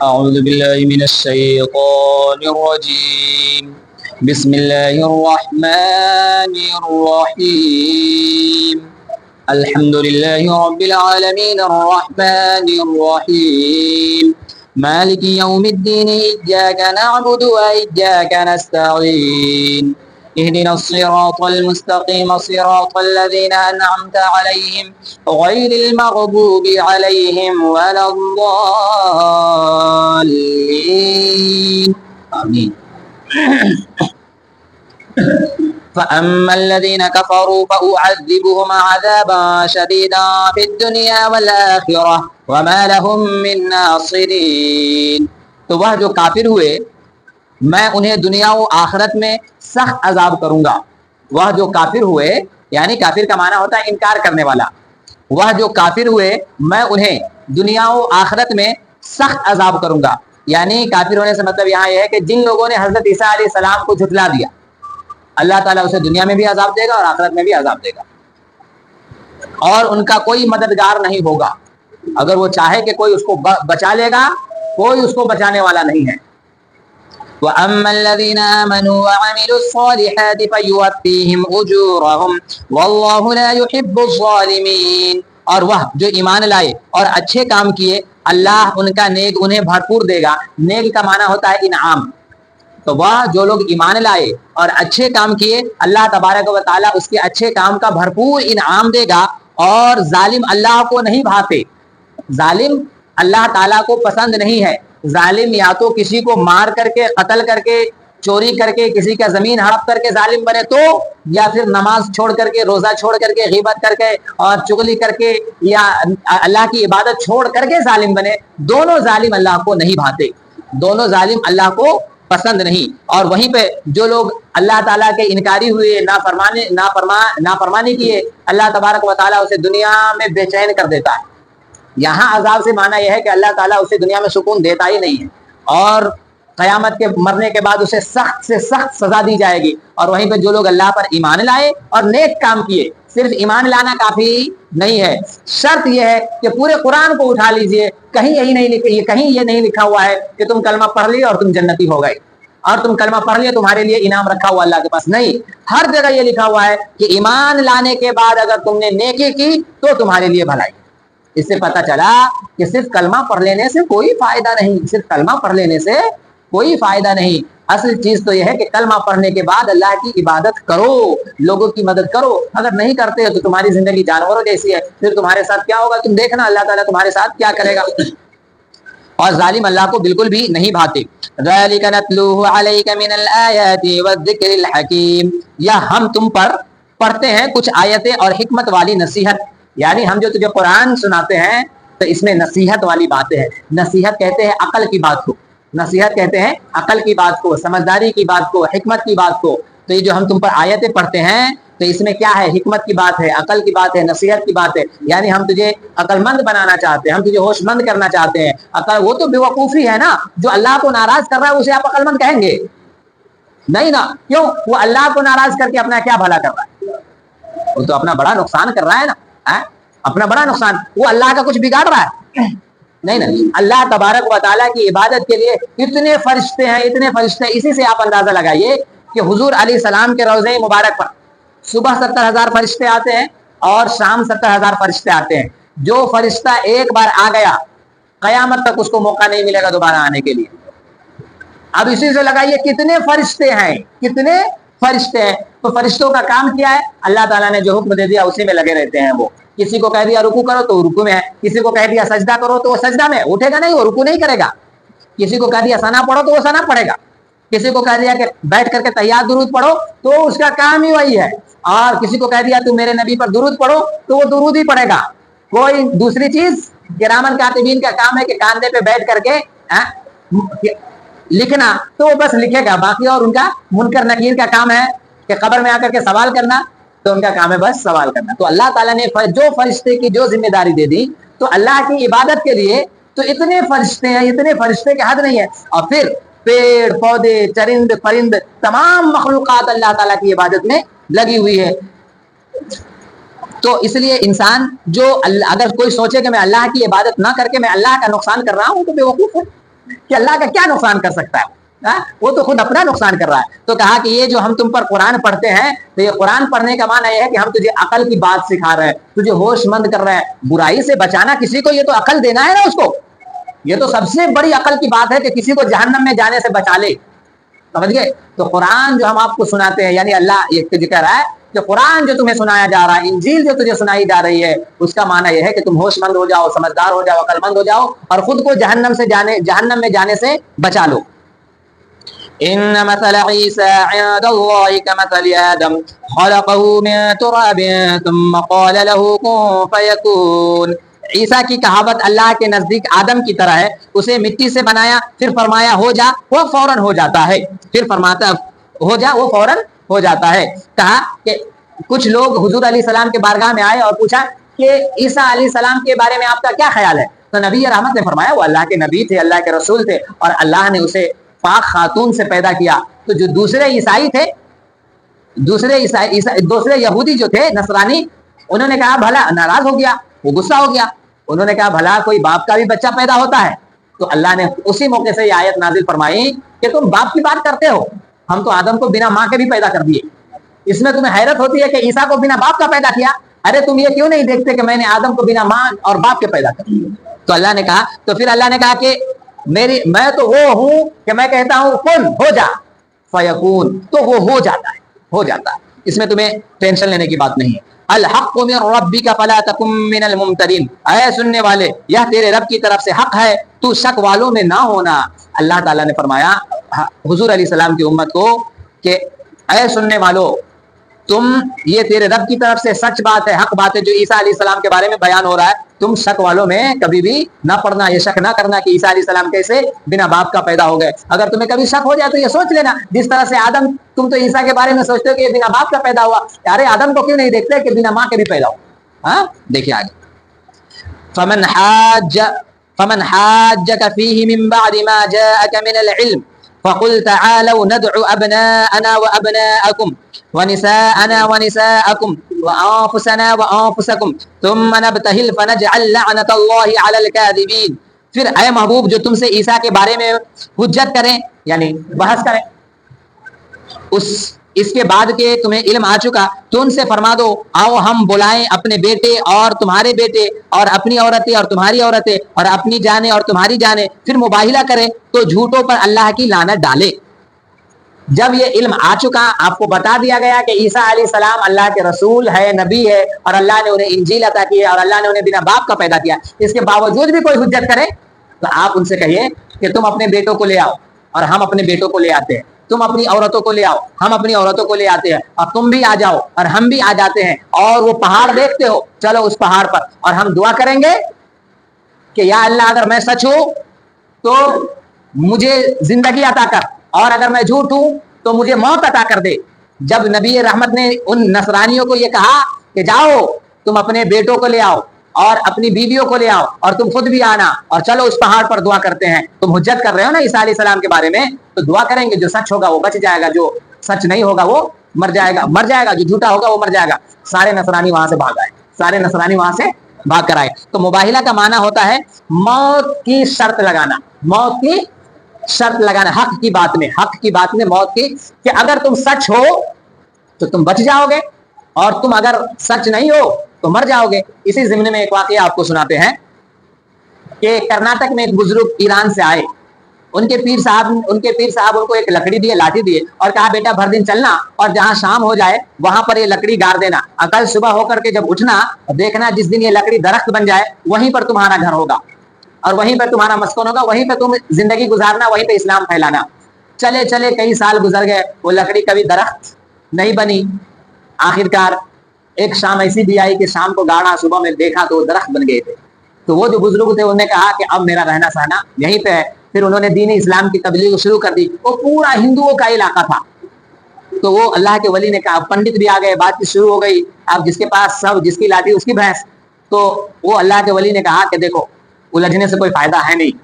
أعوذ بالله من الشيطان الرجيم بسم الله الرحمن الرحيم الحمد لله رب العالمين الرحمن الرحيم مالك يوم الدين إياك نعبد وإياك نستعين اهدنا الصراط المستقيم صراط الذين أنعمت عليهم غير المغضوب عليهم ولا الضالين آمين فأما الذين كفروا فأعذبهم عذابا شديدا في الدنيا والآخرة وما لهم من ناصرين. تو وہ جو کافر ہوئے میں انہیں دنیا و آخرت میں سخت عذاب کروں گا. وہ جو کافر ہوئے یعنی کافر کا معنی ہوتا ہے انکار کرنے والا. وہ جو کافر ہوئے میں انہیں دنیا و آخرت میں سخت عذاب کروں گا. یعنی کافر ہونے سے مطلب یہاں یہ ہے کہ جن لوگوں نے حضرت عیسیٰ علیہ السلام کو جھٹلا دیا اللہ تعالیٰ اسے دنیا میں بھی عذاب دے گا اور آخرت میں بھی عذاب دے گا اور ان کا کوئی مددگار نہیں ہوگا. اگر وہ چاہے کہ کوئی اس کو بچا لے گا کوئی اس کو بچانے والا نہیں ہے. وَأَمَّا الَّذِينَ آمَنُوا وَعَمِلُوا الصَّالِحَاتِ فَيُوَفِّيهِمْ أُجُورَهُمْ وَاللَّهُ لَا يُحِبُّ الظَّالِمِينَ. اور وہ جو ایمان لائے اور اچھے کام کیے اللہ ان کا نیک انہیں بھرپور دے گا. نیک کا معنی ہوتا ہے انعام. تو وہ جو لوگ ایمان لائے اور اچھے کام کیے اللہ تبارک و تعالیٰ اس کے اچھے کام کا بھرپور انعام دے گا. اور ظالم اللہ کو نہیں بھاتے. ظالم اللہ تعالیٰ کو پسند نہیں ہے. ظالم یا تو کسی کو مار کر کے قتل کر کے چوری کر کے کسی کا زمین ہڑپ کر کے ظالم بنے تو یا پھر نماز چھوڑ کر کے روزہ چھوڑ کر کے غیبت کر کے اور چغلی کر کے یا اللہ کی عبادت چھوڑ کر کے ظالم بنے. دونوں ظالم اللہ کو نہیں بھاتے. دونوں ظالم اللہ کو پسند نہیں. اور وہیں پہ جو لوگ اللہ تعالیٰ کے انکاری ہوئے نافرمانی کیے اللہ تبارک و تعالیٰ اسے دنیا میں بے چین کر دیتا ہے. یہاں عذاب سے معنی یہ ہے کہ اللہ تعالیٰ اسے دنیا میں سکون دیتا ہی نہیں ہے اور قیامت کے مرنے کے بعد اسے سخت سے سخت سزا دی جائے گی. اور وہیں پہ جو لوگ اللہ پر ایمان لائے اور نیک کام کیے. صرف ایمان لانا کافی نہیں ہے. شرط یہ ہے کہ پورے قرآن کو اٹھا لیجئے. کہیں یہ نہیں لکھا ہوا ہے کہ تم کلمہ پڑھ لیے اور تم جنتی ہو گئے اور تم کلمہ پڑھ لیے تمہارے لیے انعام رکھا ہوا اللہ کے پاس. نہیں, ہر جگہ یہ لکھا ہوا ہے کہ ایمان لانے کے بعد اگر تم نے نیکی کی تو تمہارے لیے بھلائی. اس سے پتہ چلا کہ صرف کلمہ پڑھ لینے سے کوئی فائدہ نہیں. صرف کلمہ پڑھ لینے سے کوئی فائدہ نہیں. اصل چیز تو یہ ہے کہ کلمہ پڑھنے کے بعد اللہ کی عبادت کرو, لوگوں کی مدد کرو. اگر نہیں کرتے تو تمہاری زندگی جانوروں جیسی ہے. پھر تمہارے ساتھ کیا ہوگا تم دیکھنا اللہ تعالیٰ تمہارے ساتھ کیا کرے گا. اور ظالم اللہ کو بالکل بھی نہیں بھاتے. ذَلِكَ نَتْلُوهُ عَلَيْكَ مِنَ الْآيَاتِ وَالذِّكْرِ الْحَكِيمِ. یا ہم تم پر پڑھتے ہیں کچھ آیتیں اور حکمت والی نصیحت. یعنی ہم جو تجھے قرآن سناتے ہیں تو اس میں نصیحت والی باتیں ہیں. نصیحت کہتے ہیں عقل کی بات کو. نصیحت کہتے ہیں عقل کی بات کو, سمجھداری کی بات کو, حکمت کی بات کو. تو یہ جو ہم تم پر آیتیں پڑھتے ہیں تو اس میں کیا ہے, حکمت کی بات ہے, عقل کی بات ہے, نصیحت کی بات ہے. یعنی ہم تجھے عقل مند بنانا چاہتے ہیں, ہم تجھے ہوش مند کرنا چاہتے ہیں. عقل وہ تو بیوقوفی ہے نا, جو اللہ کو ناراض کر رہا ہے اسے آپ عقل مند کہیں گے نہیں نا. کیوں؟ وہ اللہ کو ناراض کر کے اپنا کیا بھلا کر رہا ہے؟ وہ تو اپنا بڑا نقصان کر رہا ہے نا, اپنا بڑا نقصان. وہ اللہ کا کچھ بگاڑ رہا ہے؟ نہیں نا. اللہ تبارک و تعالیٰ کی عبادت کے لیے اتنے فرشتے ہیں, اتنے فرشتے. اسی سے آپ اندازہ لگائیے کہ حضور علیہ السلام کے روضہ مبارک پر صبح 70,000 فرشتے آتے ہیں اور شام 70,000 فرشتے آتے ہیں. جو فرشتہ ایک بار آ گیا قیامت تک اس کو موقع نہیں ملے گا دوبارہ آنے کے لیے. اب اسی سے لگائیے کتنے فرشتے ہیں, کتنے فرشتے ہیں. تو فرشتوں کا کام کیا ہے؟ اللہ تعالیٰ نے جو حکم دے دیا اسی میں لگے رہتے ہیں. وہ کسی کو کہہ دیا رکوع کرو تو رکوع میں ہے, کسی کو کہہ دیا سجدہ کرو تو وہ سجدہ میں. اٹھے گا نہیں, وہ رکوع نہیں کرے گا. کسی کو کہہ دیا ثنا پڑھو تو وہ ثنا پڑھے گا. کسی کو کہہ دیا کہ بیٹھ کر کے تحیات درود پڑھو تو اس کا کام ہی وہی ہے. اور کسی کو کہہ دیا تو میرے نبی پر درود پڑھو تو وہ درود ہی پڑھے گا. کوئی دوسری چیز کرامن کاتبین کا کام ہے کہ کاندھے پہ بیٹھ کر کے لکھنا تو وہ بس لکھے گا. باقی اور ان کا منکر نکیر کا کام ہے کہ قبر میں آ کر کے سوال کرنا, تو ان کا کام ہے بس سوال کرنا. تو اللہ تعالیٰ نے جو فرشتے کی جو ذمہ داری دے دی تو اللہ کی عبادت کے لیے تو اتنے فرشتے ہیں, اتنے فرشتے کے حد نہیں ہے. اور پھر پیڑ پودے چرند پرند تمام مخلوقات اللہ تعالیٰ کی عبادت میں لگی ہوئی ہے. تو اس لیے انسان جو اگر کوئی سوچے کہ میں اللہ کی عبادت نہ کر کے میں اللہ کا نقصان کر رہا ہوں تو بے وقوف ہے. کہ اللہ کا کیا نقصان کر سکتا ہے؟ وہ تو خود اپنا نقصان کر رہا ہے. تو کہا کہ یہ جو ہم تم پر قرآن پڑھتے ہیں تو یہ قرآن پڑھنے کا معنی یہ ہے کہ ہم تجھے عقل کی بات سکھا رہے ہیں, تجھے ہوش مند کر رہے ہیں. برائی سے بچانا کسی کو, یہ تو عقل دینا ہے نا اس کو. یہ تو سب سے بڑی عقل کی بات ہے کہ کسی کو جہنم میں جانے سے بچا لے. سمجھ گئے؟ تو قرآن جو ہم آپ کو سناتے ہیں, یعنی اللہ یہ کہہ رہا ہے کہ قرآن جو تمہیں سنایا جا رہا ہے, انجیل جو تجھے سنائی جا رہی ہے, اس کا معنی یہ ہے کہ تم ہوش مند ہو جاؤ, سمجھدار ہو جاؤ, عقل مند ہو جاؤ اور خود کو جہنم میں جانے سے بچا لو. ان مثل عیسی عند اللہ کمثل آدم خلقه من تراب ثم قال له كن فيكون. عیسیٰ کی کہاوت اللہ کے نزدیک آدم کی طرح ہے, اسے مٹی سے بنایا, پھر فرمایا ہو جا, وہ فوراً ہو جاتا ہے. پھر فرماتا ہو جا, وہ فوراً ہو جاتا ہے. کہا کہ کچھ لوگ حضور علیہ السلام کے بارگاہ میں آئے اور پوچھا کہ عیسیٰ علیہ السلام کے بارے میں آپ کا کیا خیال ہے؟ تو نبی رحمت نے فرمایا وہ اللہ کے نبی تھے, اللہ کے رسول تھے, اور اللہ نے اسے پاک خاتون سے پیدا کیا. تو جو دوسرے عیسائی تھے, دوسرے یہودی جو تھے, نصرانی, انہوں نے کہا بھلا, ناراض ہو گیا, وہ غصہ ہو گیا. انہوں نے کہا بھلا کوئی باپ کا بھی بچہ پیدا ہوتا ہے؟ تو اللہ نے اسی موقع سے یہ آیت نازل فرمائی کہ تم باپ کی بات کرتے ہو, ہم تو آدم کو بنا ماں کے بھی پیدا کر دیے. اس میں تمہیں حیرت ہوتی ہے کہ عیسیٰ کو بنا باپ کا پیدا کیا. ارے تم یہ کیوں نہیں دیکھتے کہ میں نے آدم کو بنا ماں اور باپ کے پیدا کر دیا؟ تو اللہ نے کہا, تو پھر اللہ نے کہا کہ میں تو وہ ہوں کہ میں کہتا ہوں کن, ہو جا, فیکون, تو وہ ہو جاتا ہے, ہو جاتا ہے. اس میں تمہیں ٹینشن لینے کی بات نہیں ہے. الحق من ربک فلا تکن من الممترین. اے سننے والے, یہ تیرے رب کی طرف سے حق ہے, تو شک والوں میں نہ ہونا. اللہ تعالیٰ نے فرمایا حضور علیہ السلام کی امت کو کہ اے سننے والو, تم, یہ تیرے رب کی طرف سے سچ بات ہے, حق بات ہے جو عیسیٰ علیہ السلام کے بارے میں بیان ہو رہا ہے. تم شک والوں میں کبھی بھی نہ پڑنا, یہ شک نہ کرنا کہ عیسیٰ علیہ السلام کیسے بنا باپ کا پیدا ہو گئے. اگر تمہیں کبھی شک ہو جائے تو یہ سوچ لینا, جس طرح سے آدم, تم تو عیسیٰ کے بارے میں سوچتے ہو کہ یہ بنا باپ کا پیدا ہوا, ارے آدم کو کیوں نہیں دیکھتے کہ بنا ماں کے بھی پیدا ہو؟ ہاں دیکھیے آگے, فمن حاجك فيه من بعد ما جاءك من العلم فقل تعالوا ندعو أبناءنا وأبناءكم ونساءنا ونساءكم وأنفسنا وأنفسكم ثم نبتهل فنجعل لعنة الله على الكاذبين. پھر اے محبوب جو تم سے عیسیٰ کے بارے میں حجت کریں, یعنی بحث کریں, اس کے بعد کہ تمہیں علم آ چکا, تو ان سے فرما دو آؤ ہم بلائیں اپنے بیٹے اور تمہارے بیٹے, اور اپنی عورتیں اور تمہاری عورتیں, اور اپنی جانیں اور تمہاری جانیں, پھر مباہلہ کریں تو جھوٹوں پر اللہ کی لعنت ڈالے. جب یہ علم آ چکا, آپ کو بتا دیا گیا کہ عیسیٰ علیہ السلام اللہ کے رسول ہے, نبی ہے, اور اللہ نے انہیں انجیل عطا کی ہے, اور اللہ نے انہیں بنا باپ کا پیدا کیا. اس کے باوجود بھی کوئی حجت کرے تو آپ ان سے کہیے کہ تم اپنے بیٹوں کو لے آؤ اور ہم اپنے بیٹوں کو لے آتے ہیں, تم اپنی عورتوں کو لے آؤ, ہم اپنی عورتوں کو لے آتے ہیں, اور تم بھی آ جاؤ اور ہم بھی آ جاتے ہیں, اور وہ پہاڑ دیکھتے ہو, چلو اس پہاڑ پر, اور ہم دعا کریں گے کہ یا اللہ اگر میں سچ ہوں تو مجھے زندگی عطا کر, اور اگر میں جھوٹ ہوں تو مجھے موت عطا کر دے. جب نبی رحمت نے ان نصرانیوں کو یہ کہا کہ جاؤ تم اپنے بیٹوں کو لے آؤ اور اپنی بیویوں کو لے آؤ اور تم خود بھی آنا, اور چلو اس پہاڑ پر دعا کرتے ہیں, تم حجت کر رہے ہو نا عیسیٰ علیہ السلام کے بارے میں, تو دعا کریں گے, جو سچ ہوگا وہ بچ جائے گا, جو سچ نہیں ہوگا وہ مر جائے گا, جو جھوٹا ہوگا وہ مر جائے گا. سارے نصرانی وہاں سے بھاگ آئے, سارے نصرانی وہاں سے بھاگ کر آئے. تو مباہلہ کا معنی ہوتا ہے موت کی شرط لگانا, موت کی شرط لگانا, حق کی بات میں, حق کی بات میں موت کی, کہ اگر تم سچ ہو تو تم بچ جاؤ گے, اور تم اگر سچ نہیں ہو تو مر جاؤ گے. اسی ضمن میں ایک واقعہ آپ کو سناتے ہیں کہ کرناٹک میں ایک بزرگ ایران سے آئے, ان کے پیر صاحب ان کو ایک لکڑی دیے, لاٹھی دیے, اور کہا بیٹا بھر دن چلنا, اور جہاں شام ہو جائے وہاں پر یہ لکڑی گاڑ دینا, کل صبح ہو کر کے جب اٹھنا دیکھنا جس دن یہ لکڑی درخت بن جائے وہیں پر تمہارا گھر ہوگا, اور وہیں پر تمہارا مسکن ہوگا, وہیں پہ تم زندگی گزارنا, وہیں پہ اسلام پھیلانا. چلے چلے کئی سال گزر گئے, وہ لکڑی کبھی درخت نہیں بنی. آخرکار ایک شام ایسی بھی آئی کہ شام کو گاڑا, صبح میں دیکھا تو وہ درخت بن گئے تھے. تو وہ جو بزرگ تھے انہوں نے کہا کہ اب میرا رہنا سہنا یہیں پہ ہے. پھر انہوں نے دین اسلام کی تبلیغ شروع کر دی. وہ پورا ہندوؤں کا علاقہ تھا. تو وہ اللہ کے ولی نے کہا, پنڈت بھی آ گئے, بات چیت شروع ہو گئی, اب جس کے پاس سب, جس کی لاٹھی اس کی بھینس. تو وہ اللہ کے ولی نے کہا کہ دیکھو الجھنے سے کوئی فائدہ ہے نہیں,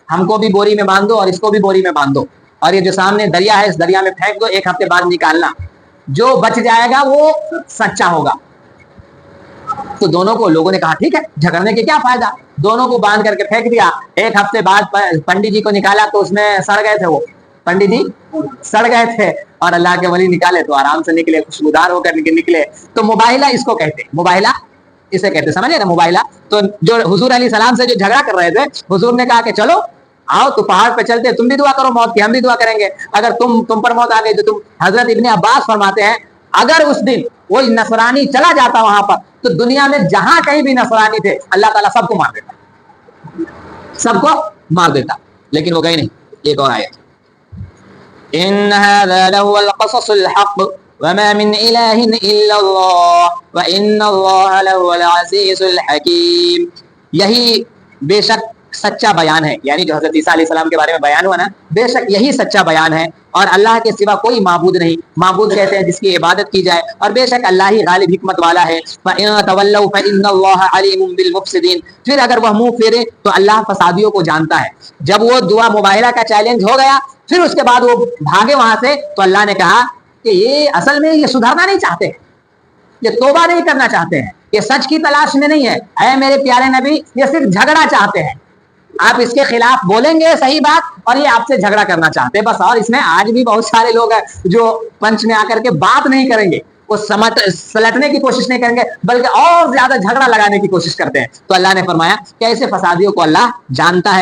ہم کو بھی بوری میں باندھ دو اور اس کو بھی بوری میں باندھ دو, اور یہ جو سامنے دریا ہے اس دریا میں پھینک دو, ایک ہفتے بعد نکالنا, جو بچ جائے گا وہ سچا ہوگا. تو دونوں کو لوگوں نے کہا ٹھیک ہے, جھگڑنے کے کیا فائدہ, دونوں کو باندھ کر کے پھینک دیا. ایک ہفتے بعد پنڈت جی کو نکالا تو اس میں سڑ گئے تھے, وہ پنڈت جی سڑ گئے تھے, اور اللہ کے ولی نکالے تو آرام سے نکلے, خوشبودار ہو کر نکلے. تو مباہلہ اس کو کہتے ہیں, مباہلہ اسے کہتے ہیں, سمجھے نا مباہلہ. تو جو حضور علیہ السلام سے جو جھگڑا کر رہے تھے, حضور نے کہا کہ چلو آؤ تو پہاڑ پہ چلتے, تم بھی دعا کرو موت کی, ہم بھی دعا کریں گے. اگر تم پر موت آ گئی تو تم. حضرت ابن عباس فرماتے ہیں اگر اس دن وہ نصرانی چلا جاتا وہاں پر تو دنیا میں جہاں کہیں بھی نصرانی تھے اللہ تعالیٰ سب کو مار دیتا, سب کو مار دیتا, لیکن وہ گئے نہیں. ایک اور آیت, ان هذا لهو القصص الحق وما من اله الا الله وان الله لهو العزيز الحكيم. یہی بے شک سچا بیان ہے, یعنی جو حضرت عیسیٰ علیہ السلام کے بارے میں بیان ہوا نا, بے شک یہی سچا بیان ہے, اور اللہ کے سوا کوئی معبود نہیں. معبود کہتے ہیں جس کی عبادت کی جائے, اور بے شک اللہ ہی غالب حکمت والا ہے. فَإِن تَوَلَّوْا فَإِنَّ اللَّهَ عَلِيمٌ بِالْمُفْسِدِينَ. پھر اگر وہ منہ پھیرے تو اللہ فسادیوں کو جانتا ہے. جب وہ دعا مباہلہ کا چیلنج ہو گیا, پھر اس کے بعد وہ بھاگے وہاں سے, تو اللہ نے کہا کہ یہ اصل میں یہ سدھرنا نہیں چاہتے, یہ توبہ نہیں کرنا چاہتے ہیں, یہ سچ کی تلاش میں نہیں ہے. اے میرے پیارے نبی, یہ صرف جھگڑا چاہتے ہیں, آپ اس کے خلاف بولیں گے صحیح بات, اور یہ آپ سے جھگڑا کرنا چاہتے ہیں بس. اور اس میں آج بھی بہت سارے لوگ ہیں جو پنچ میں آ کر کے بات نہیں کریں گے, وہ سلٹنے کی کوشش نہیں کریں گے, بلکہ اور زیادہ جھگڑا لگانے کی کوشش کرتے ہیں. تو اللہ نے فرمایا کہ ایسے فسادیوں کو اللہ جانتا ہے.